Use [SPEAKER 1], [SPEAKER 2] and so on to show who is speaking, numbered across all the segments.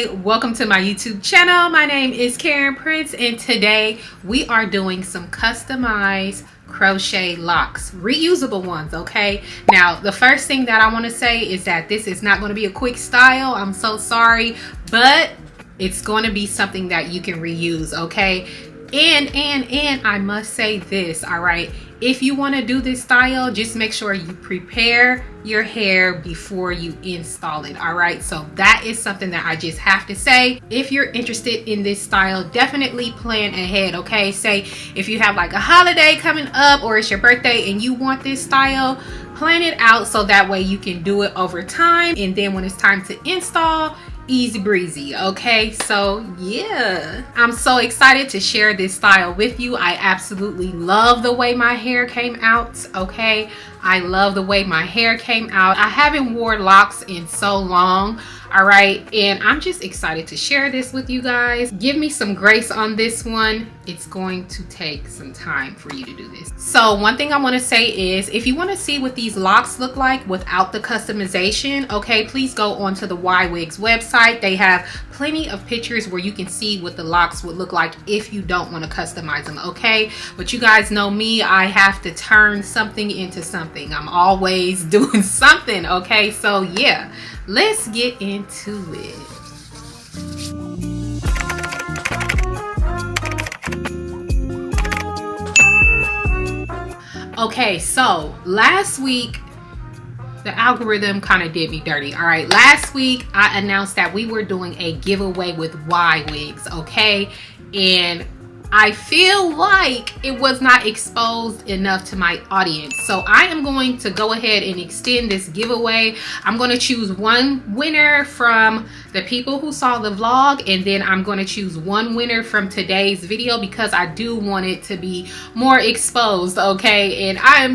[SPEAKER 1] Hi, welcome to my YouTube channel. My name is Caryn Prince, and today we are doing some customized crochet locks, reusable ones. Okay, now the first thing that I want to say is that this is not going to be a quick style. I'm so sorry, but it's going to be something that you can reuse. Okay, and I must say this, all right, if you want to do this style, just make sure you prepare your hair before you install it. All right, so that is something that I just have to say. If you're interested in this style, definitely plan ahead. Okay, say if you have like a holiday coming up or it's your birthday and you want this style, plan it out so that way you can do it over time, and then when it's time to install, easy breezy. Okay, so yeah, I'm so excited to share this style with you. I absolutely love the way my hair came out. Okay, I love the way my hair came out. I haven't worn locks in so long. All right, and I'm just excited to share this with you guys. Give me some grace on this one. It's going to take some time for you to do this. So one thing I want to say is, if you want to see what these locks look like without the customization, okay, please go onto the Ywigs website. They have plenty of pictures where you can see what the locks would look like if you don't want to customize them. Okay, but you guys know me, I have to turn something into something. I'm always doing something. Okay, so yeah, let's get into it. Okay, so last week the algorithm kind of did me dirty. All right, last week I announced that we were doing a giveaway with Ywigs. Okay, and I feel like it was not exposed enough to my audience, so I am going to go ahead and extend this giveaway. I'm going to choose one winner from the people who saw the vlog, and then I'm going to choose one winner from today's video because I do want it to be more exposed. Okay, and I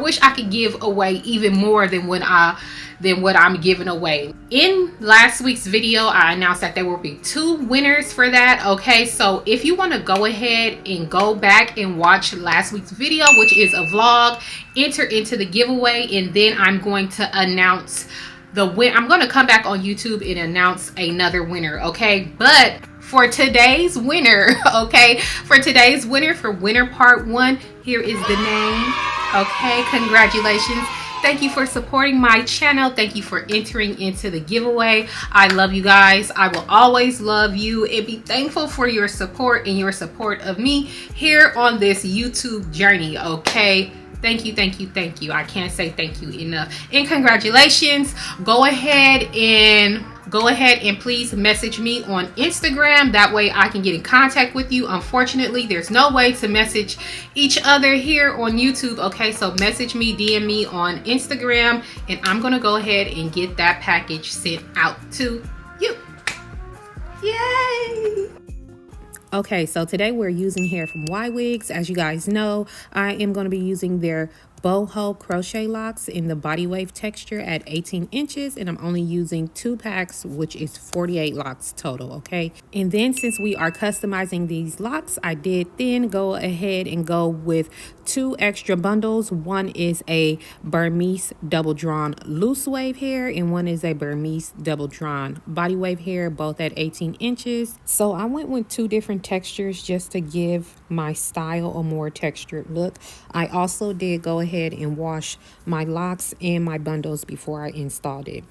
[SPEAKER 1] wish I could give away even more than what I'm giving away. In last week's video, I announced that there will be 2 winners for that. Okay, so if you want to go ahead and go back and watch last week's video, which is a vlog, enter into the giveaway, and then I'm going to announce the win. I'm going to come back on YouTube and announce another winner. Okay, but for today's winner, okay, for today's winner, for winner part 1, here is the name. Okay, congratulations. Thank you for supporting my channel. Thank you for entering into the giveaway. I love you guys. I will always love you and be thankful for your support and your support of me here on this YouTube journey. Okay, thank you, thank you, thank you. I can't say thank you enough. And congratulations. Go ahead and please message me on Instagram. That way I can get in contact with you. Unfortunately, there's no way to message each other here on YouTube. Okay, so message me, DM me on Instagram, and I'm gonna go ahead and get that package sent out to you. Yay! Okay, so today we're using hair from Ywigs. As you guys know, I am going to be using their boho crochet locks in the body wave texture at 18 inches, and I'm only using 2 packs, which is 48 locks total. Okay, and then since we are customizing these locks, I did then go ahead and go with 2 extra bundles. One is a Burmese double drawn loose wave hair, and one is a Burmese double drawn body wave hair, both at 18 inches. So I went with 2 different textures just to give my style a more textured look. I also did go ahead and wash my locks and my bundles before I installed it.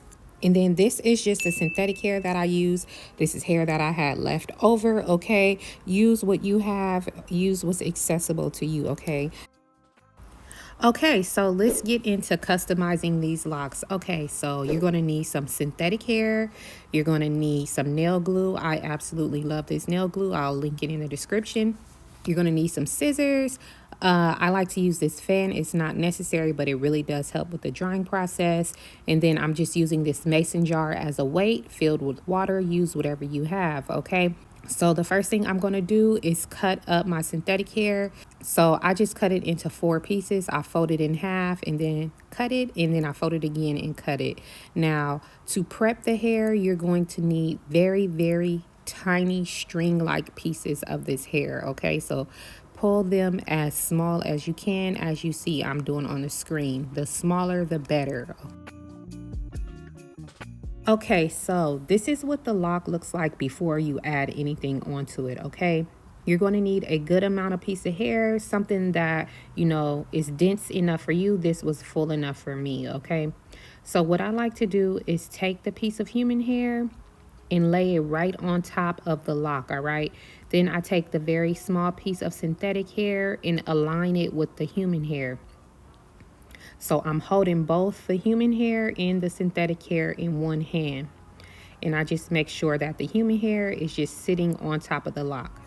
[SPEAKER 1] And then this is just the synthetic hair that I use. This is hair that I had left over. Okay, use what you have, use what's accessible to you. Okay. Okay, so let's get into customizing these locks. Okay, so you're going to need some synthetic hair. You're going to need some nail glue. I absolutely love this nail glue. I'll link it in the description. You're going to need some scissors. I like to use this fan. It's not necessary, but it really does help with the drying process. And then I'm just using this mason jar as a weight filled with water. Use whatever you have, okay? So the first thing I'm going to do is cut up my synthetic hair. So I just cut it into 4 pieces. I fold it in half and then cut it, and then I fold it again and cut it. Now, to prep the hair, you're going to need very, very tiny string-like pieces of this hair, okay? So pull them as small as you can, as you see I'm doing on the screen. The smaller, the better. Okay, so this is what the lock looks like before you add anything onto it, okay? You're going to need a good amount of piece of hair, something that, you know, is dense enough for you. This was full enough for me, okay? So what I like to do is take the piece of human hair and lay it right on top of the lock, all right? Then I take the very small piece of synthetic hair and align it with the human hair. So I'm holding both the human hair and the synthetic hair in one hand. And I just make sure that the human hair is just sitting on top of the lock.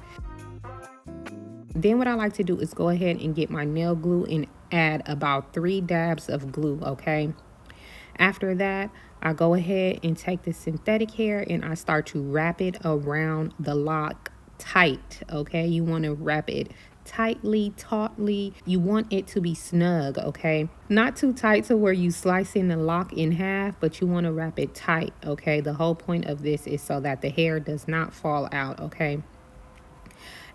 [SPEAKER 1] Then what I like to do is go ahead and get my nail glue and add about 3 dabs of glue, okay? After that, I go ahead and take the synthetic hair and I start to wrap it around the lock tight, okay? You want to wrap it tightly, tautly. You want it to be snug, okay? Not too tight to where you slicing the lock in half, but you want to wrap it tight, okay? The whole point of this is so that the hair does not fall out, okay?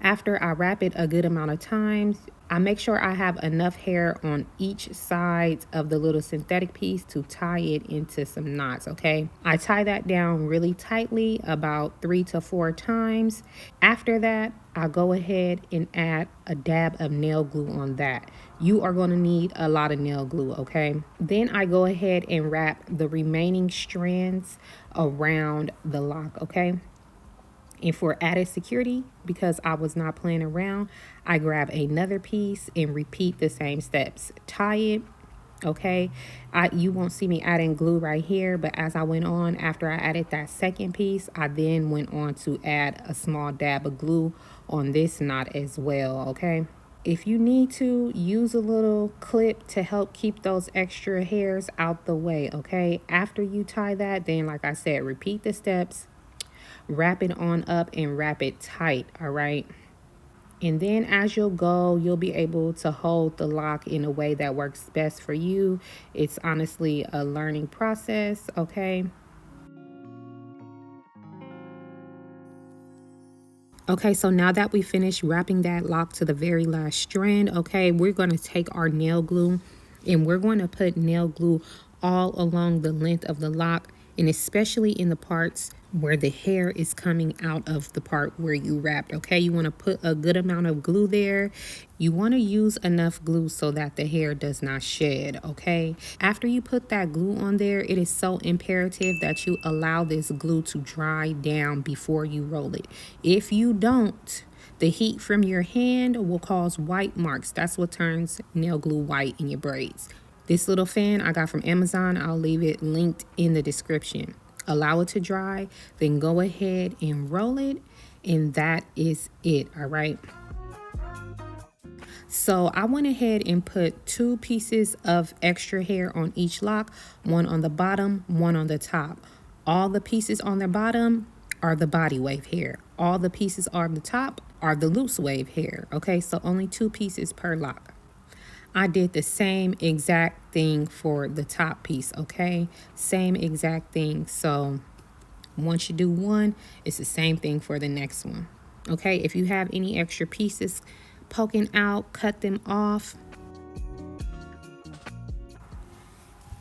[SPEAKER 1] After I wrap it a good amount of times, I make sure I have enough hair on each side of the little synthetic piece to tie it into some knots, okay? I tie that down really tightly about 3 to 4 times. After that, I go ahead and add a dab of nail glue on that. You are going to need a lot of nail glue, okay? Then I go ahead and wrap the remaining strands around the lock, okay? And for added security, because I was not playing around, I grab another piece and repeat the same steps. Tie it, okay? You won't see me adding glue right here, but as I went on, after I added that second piece, I then went on to add a small dab of glue on this knot as well, okay? If you need to, use a little clip to help keep those extra hairs out the way, okay? After you tie that, then like I said, repeat the steps. Wrap it on up and wrap it tight, all right? And then as you'll go, you'll be able to hold the lock in a way that works best for you. It's honestly a learning process, okay? Okay, so now that we finished wrapping that lock to the very last strand, okay, we're going to take our nail glue and we're going to put nail glue all along the length of the lock, and especially in the parts where the hair is coming out of the part where you wrapped, okay? You want to put a good amount of glue there. You want to use enough glue so that the hair does not shed, okay? After you put that glue on there, it is so imperative that you allow this glue to dry down before you roll it. If you don't, the heat from your hand will cause white marks. That's what turns nail glue white in your braids. This little fan I got from Amazon, I'll leave it linked in the description. Allow it to dry, then go ahead and roll it, and that is it, all right? So I went ahead and put 2 pieces of extra hair on each lock, one on the bottom, one on the top. All the pieces on the bottom are the body wave hair. All the pieces on the top are the loose wave hair, okay? So only 2 pieces per lock. I did the same exact thing for the top piece, okay? Same exact thing. So once you do one, it's the same thing for the next one, okay? If you have any extra pieces poking out, cut them off.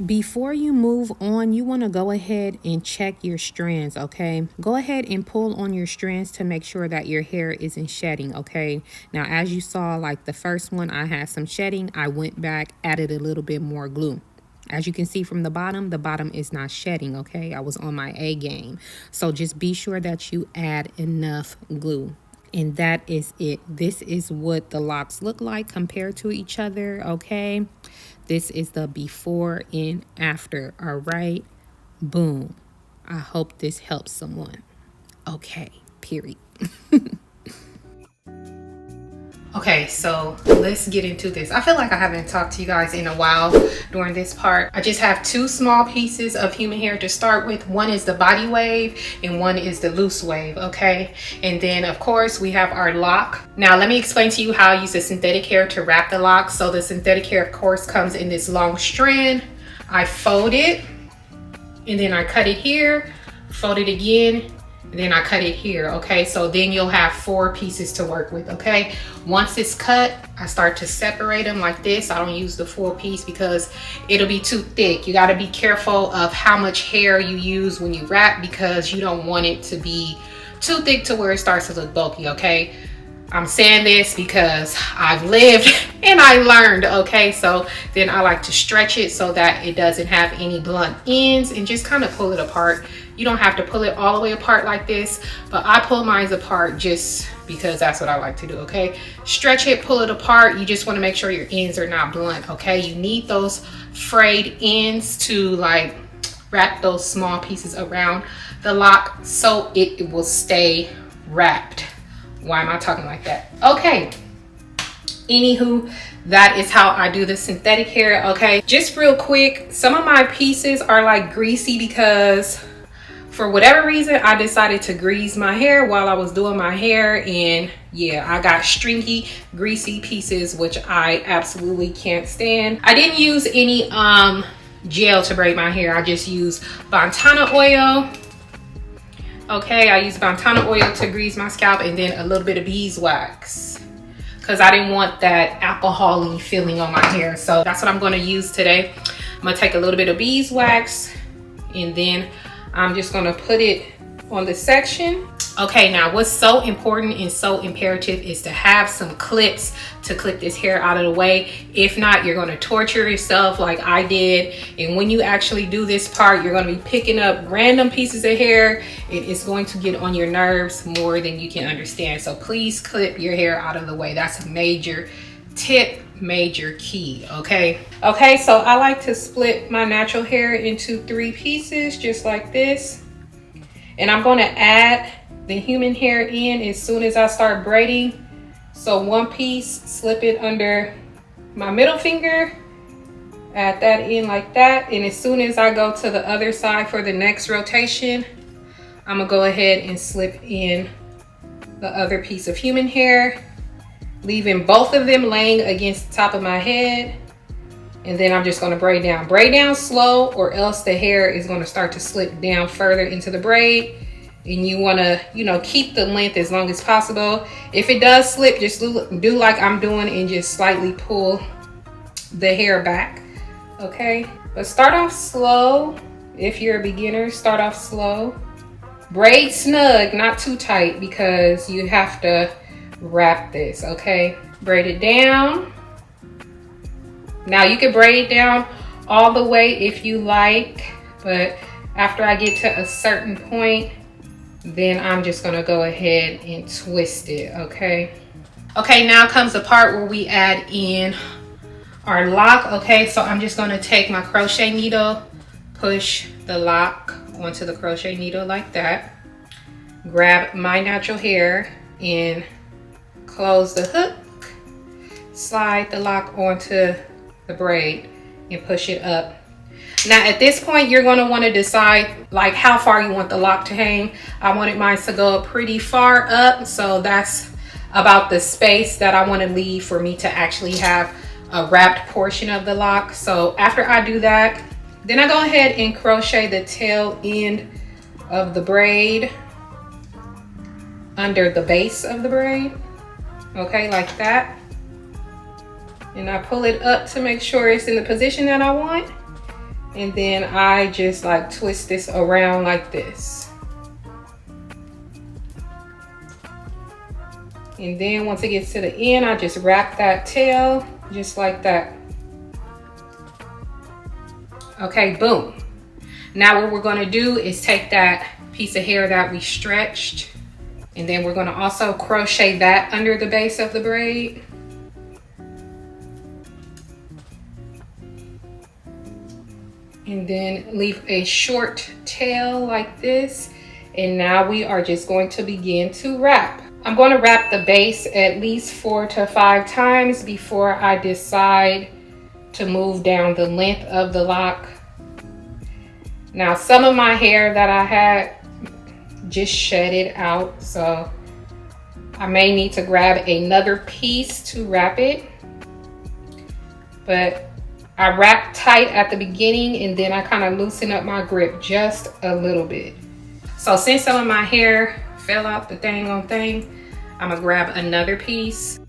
[SPEAKER 1] Before you move on, you want to go ahead and check your strands, okay? Go ahead and pull on your strands to make sure that your hair isn't shedding, okay? Now, as you saw, like the first one, I had some shedding. I went back, added a little bit more glue. As you can see from the bottom is not shedding, okay? I was on my A game. So just be sure that you add enough glue. And that is it. This is what the locks look like compared to each other, okay? This is the before and after, all right? Boom. I hope this helps someone. Okay, period. Okay, so let's get into this. I feel like I haven't talked to you guys in a while during this part. I just have 2 small pieces of human hair to start with. One is the body wave and one is the loose wave, okay? And then of course we have our lock. Now let me explain to you how I use the synthetic hair to wrap the lock. So the synthetic hair of course comes in this long strand. I fold it and then I cut it here, fold it again, then I cut it here, okay? So then you'll have 4 pieces to work with, okay? Once it's cut, I start to separate them like this. I don't use the full piece because it'll be too thick. You gotta be careful of how much hair you use when you wrap, because you don't want it to be too thick to where it starts to look bulky, okay? I'm saying this because I've lived and I learned, okay? So then I like to stretch it so that it doesn't have any blunt ends, and just kind of pull it apart. You don't have to pull it all the way apart like this, but I pull mine apart just because that's what I like to do, okay? Stretch it, pull it apart. You just want to make sure your ends are not blunt, okay? You need those frayed ends to like wrap those small pieces around the lock so it will stay wrapped. Why am I talking like that? Okay, anywho, that is how I do the synthetic hair, okay? Just real quick, some of my pieces are like greasy because for whatever reason I decided to grease my hair while I was doing my hair, and yeah, I got stringy, greasy pieces, which I absolutely can't stand. I didn't use any gel to braid my hair. I just used Bontana oil. Okay, I used Bontana oil to grease my scalp, and then a little bit of beeswax because I didn't want that alcohol-y feeling on my hair. So that's what I'm going to use today. I'm going to take a little bit of beeswax, and then I'm just going to put it on the section. Okay, now what's so important and so imperative is to have some clips to clip this hair out of the way. If not, you're going to torture yourself like I did. And when you actually do this part, you're going to be picking up random pieces of hair. It is going to get on your nerves more than you can understand. So please clip your hair out of the way. That's a major tip, major key, okay? Okay, so I like to split my natural hair into 3 pieces, just like this. And I'm going to add the human hair in as soon as I start braiding. So 1 piece, slip it under my middle finger, add that in like that. And as soon as I go to the other side for the next rotation, I'm gonna go ahead and slip in the other piece of human hair, leaving both of them laying against the top of my head. And then I'm just gonna braid down. Braid down slow, or else the hair is gonna start to slip down further into the braid. And you wanna, you know, keep the length as long as possible. If it does slip, just do like I'm doing and just slightly pull the hair back, okay? But start off slow. If you're a beginner, start off slow. Braid snug, not too tight, because you have to wrap this, okay? Braid it down. Now you can braid it down all the way if you like, but after I get to a certain point, then I'm just gonna go ahead and twist it, okay? Okay, now comes the part where we add in our lock, okay? So I'm just gonna take my crochet needle, push the lock onto the crochet needle like that, grab my natural hair and close the hook, slide the lock onto the braid and push it up. Now at this point, you're gonna wanna decide like how far you want the lock to hang. I wanted mine to go pretty far up, so that's about the space that I wanna leave for me to actually have a wrapped portion of the lock. So after I do that, then I go ahead and crochet the tail end of the braid under the base of the braid, okay, like that. And I pull it up to make sure it's in the position that I want. And then I just like twist this around like this. And then once it gets to the end, I just wrap that tail just like that. Okay, boom. Now what we're gonna do is take that piece of hair that we stretched, and then we're gonna also crochet that under the base of the braid. And then leave a short tail like this. And now we are just going to begin to wrap. I'm going to wrap the base at least 4 to 5 times before I decide to move down the length of the lock. Now some of my hair that I had just shedded out, so I may need to grab another piece to wrap it. But I wrap tight at the beginning, and then I kind of loosen up my grip just a little bit. So since some of my hair fell out the thing on thing, I'm gonna grab another piece.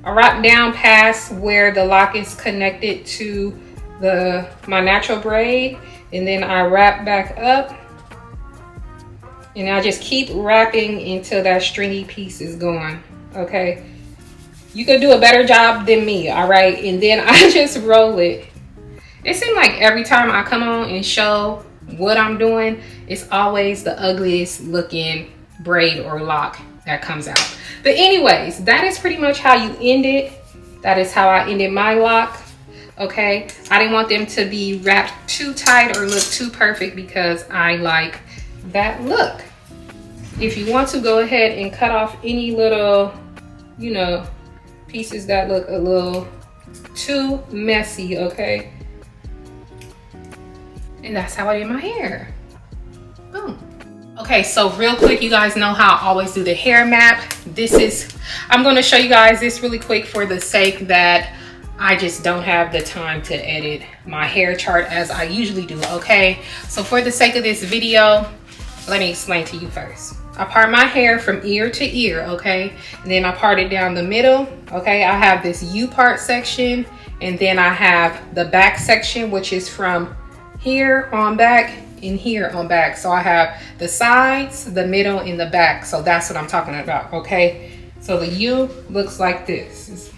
[SPEAKER 1] I wrap down past where the lock is connected to my natural braid, and then I wrap back up, and I just keep wrapping until that stringy piece is gone. Okay, you could do a better job than me, all right? And then I just roll it. It seems like every time I come on and show what I'm doing, it's always the ugliest looking braid or lock that comes out. But anyways, that is pretty much how you end it. That is how I ended my lock. Okay, I didn't want them to be wrapped too tight or look too perfect because I like that look. If you want to go ahead and cut off any little, you know, pieces that look a little too messy, okay? And that's how I did my hair. Boom. Okay, so real quick, you guys know how I always do the hair map. I'm going to show you guys this really quick for the sake that I just don't have the time to edit my hair chart as I usually do, okay? So for the sake of this video, let me explain to you first. I part my hair from ear to ear, okay? And then I part it down the middle, okay? I have this U part section, and then I have the back section, which is from here on back and here on back. So I have the sides, the middle, and the back. So that's what I'm talking about, okay? So the U looks like this. It's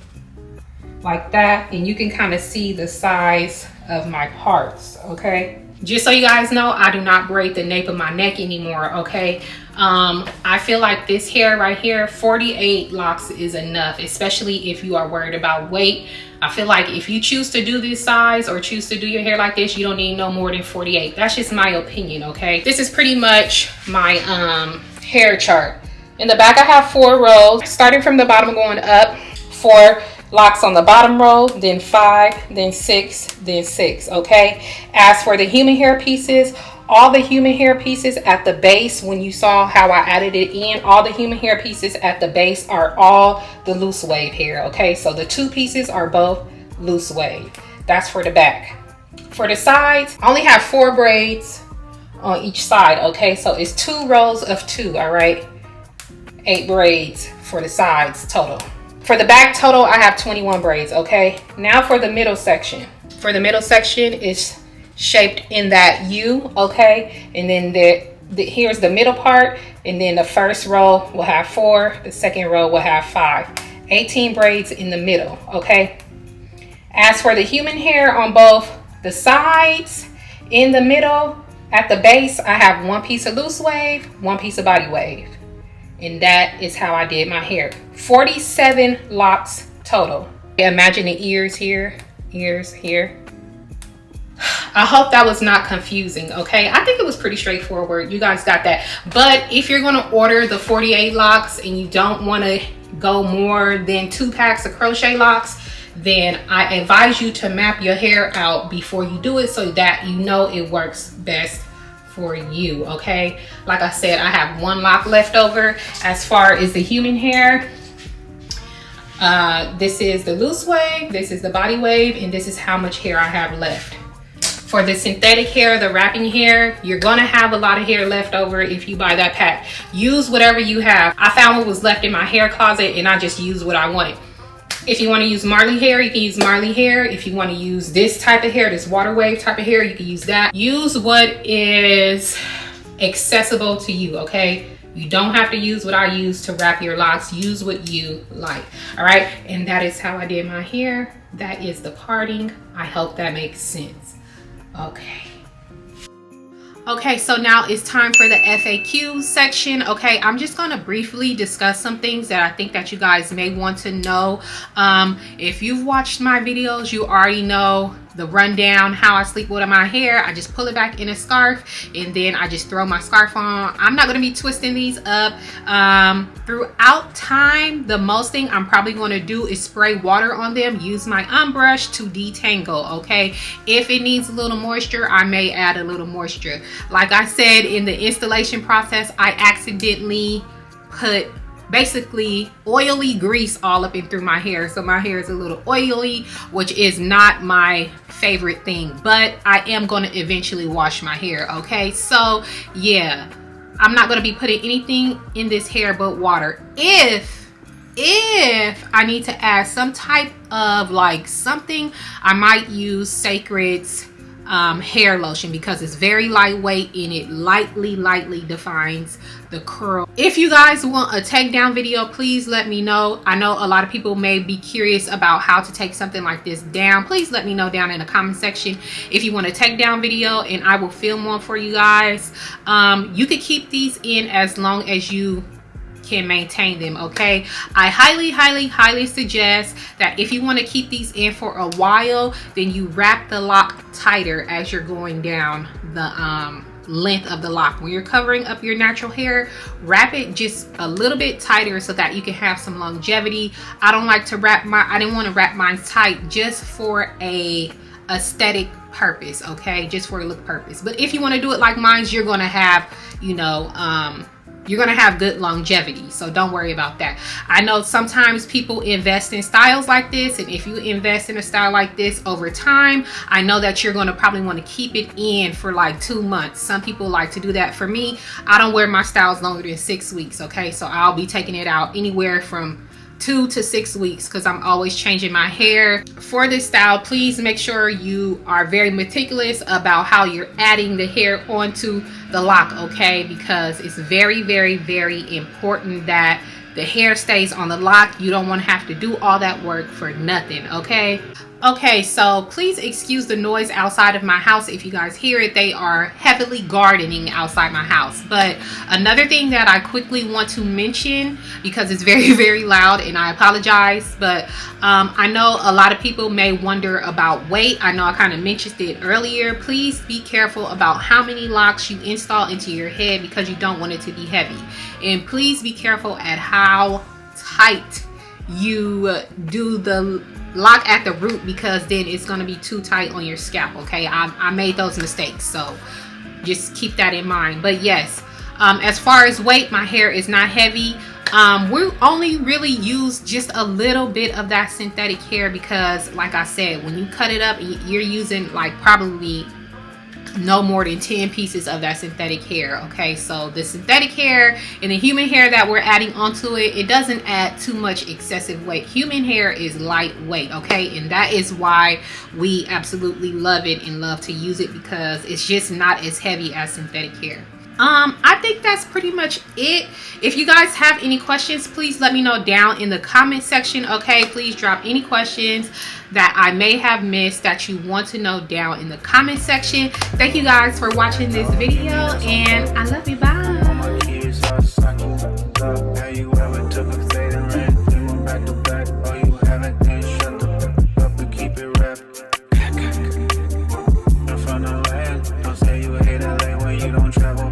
[SPEAKER 1] like that, and you can kind of see the size of my parts, okay? Just so you guys know, I do not braid the nape of my neck anymore, okay? I feel like this hair right here, 48 locks is enough, especially if you are worried about weight. I feel like if you choose to do this size or choose to do your hair like this, you don't need no more than 48. That's just my opinion, okay? This is pretty much my hair chart. In the back, I have 4 rows, starting from the bottom going up. 4 locks on the bottom row, then 5, then 6, then 6, okay? As for the human hair pieces, all the human hair pieces at the base, when you saw how I added it in, all the human hair pieces at the base are all the loose wave hair, okay? So the 2 pieces are both loose wave. That's for the back. For the sides, I only have 4 braids on each side, okay? So it's 2 rows of 2, all right? 8 braids for the sides total. For the back total, I have 21 braids, okay? Now for the middle section. For the middle section, it's shaped in that U, okay? And then here's the middle part, and then the first row will have 4, the second row will have 5. 18 braids in the middle, okay? As for the human hair on both the sides, in the middle, at the base, I have 1 piece of loose wave, 1 piece of body wave. And that is how I did my hair. 47 locks total. Imagine the ears here, ears here. I hope that was not confusing, okay? I think it was pretty straightforward. You guys got that. But if you're gonna order the 48 locks and you don't wanna go more than 2 packs of crochet locks, then I advise you to map your hair out before you do it so that you know it works best for you, okay? Like I said, I have 1 lock left over. As far as the human hair, this is the loose wave, this is the body wave, and this is how much hair I have left. For the synthetic hair, the wrapping hair, you're gonna have a lot of hair left over if you buy that pack. Use whatever you have. I found what was left in my hair closet and I just used what I wanted. If you want to use Marley hair, you can use Marley hair. If you want to use this type of hair, this water wave type of hair, you can use that. Use what is accessible to you, okay? You don't have to use what I use to wrap your locks. Use what you like, all right? And that is how I did my hair. That is the parting. I hope that makes sense. Okay. Okay, so now it's time for the FAQ section. Okay, I'm just gonna briefly discuss some things that I think that you guys may want to know. If you've watched my videos, you already know the rundown, how I sleep with my hair. I just pull it back in a scarf and then I just throw my scarf on. I'm not gonna be twisting these up. Throughout time, the most thing I'm probably gonna do is spray water on them, use my unbrush to detangle, okay? If it needs a little moisture, I may add a little moisture. Like I said, in the installation process, I accidentally put basically oily grease all up and through my hair. So my hair is a little oily, which is not my favorite thing, but I am going to eventually wash my hair. Okay, so yeah, I'm not going to be putting anything in this hair but water. If I need to add some type of like something, I might use Sacred's hair lotion, because it's very lightweight and it lightly defines the curl. If you guys want a takedown video, please let me know. I know a lot of people may be curious about how to take something like this down. Please let me know down in the comment section if you want a takedown video, and I will film one for you guys. You could keep these in as long as you can maintain them. Okay, I highly suggest that if you want to keep these in for a while, then you wrap the lock tighter as you're going down the length of the lock. When you're covering up your natural hair, wrap it just a little bit tighter so that you can have some longevity. I don't like to wrap I didn't want to wrap mine tight just for a aesthetic purpose. Okay, just for a look purpose. But if you want to do it like mine, you're gonna have, you know, you're gonna have good longevity, so don't worry about that. I know sometimes people invest in styles like this, and if you invest in a style like this over time, I know that you're gonna probably want to keep it in for like 2 months. Some people like to do that. For me, I don't wear my styles longer than 6 weeks. Okay, so I'll be taking it out anywhere from 2 to 6 weeks, because I'm always changing my hair. For this style, please make sure you are very meticulous about how you're adding the hair onto the lock, okay? Because it's very important that the hair stays on the lock. You don't want to have to do all that work for nothing, okay? Okay, so please excuse the noise outside of my house. If you guys hear it, they are heavily gardening outside my house. But another thing that I quickly want to mention, because it's very loud, and I apologize, but I know a lot of people may wonder about weight. I know I kind of mentioned it earlier. Please be careful about how many locks you install into your head, because you don't want it to be heavy. And please be careful at how tight you do the lock at the root, because then it's going to be too tight on your scalp. Okay, I made those mistakes, so just keep that in mind. But yes, as far as weight, my hair is not heavy. We only really use just a little bit of that synthetic hair, because like I said, when you cut it up, you're using like probably no more than 10 pieces of that synthetic hair. Okay, so the synthetic hair and the human hair that we're adding onto it, it doesn't add too much excessive weight. Human hair is lightweight, okay, and that is why we absolutely love it and love to use it, because it's just not as heavy as synthetic hair. I think that's pretty much it. If you guys have any questions, please let me know down in the comment section. Okay, please drop any questions that I may have missed that you want to know down in the comment section. Thank you guys for watching this video, and I love you. Bye. Don't say you hate LA when you don't travel.